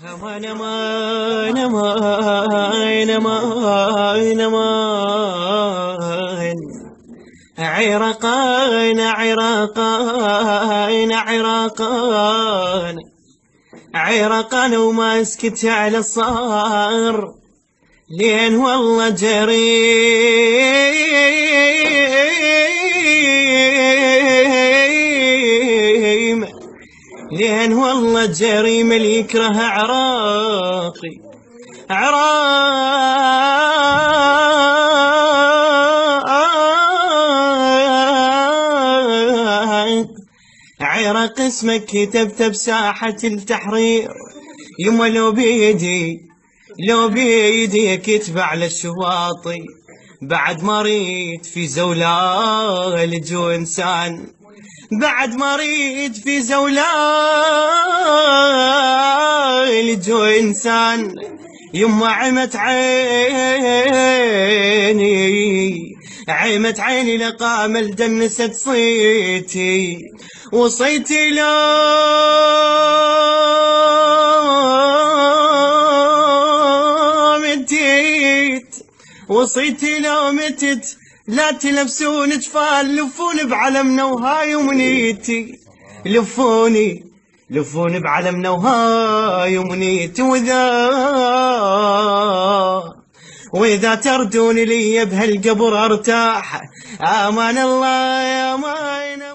أمان أمان أمان أمان أمان عراقان عراقان عراقان عراقان وما اسكت على الصار لين والله جريم لين والله جريم اللي يكره عراقي عراق اسمك كتبت بساحة التحرير يما لو بيدي كتب على الشواطئ بعد ما ريت في زولال جو إنسان بعد ما ريت في زولال جو إنسان يما عمت عيني لقام الدنست صيتي وصيتي لو متيت وصيتي لو متت لا تلبسون جفال لفوني بعلمنا وهاي ومنيتي لفوني بعلمنا وهاي ومنيتي وإذا تردون لي بهالقبر ارتاح. امان الله يا مان.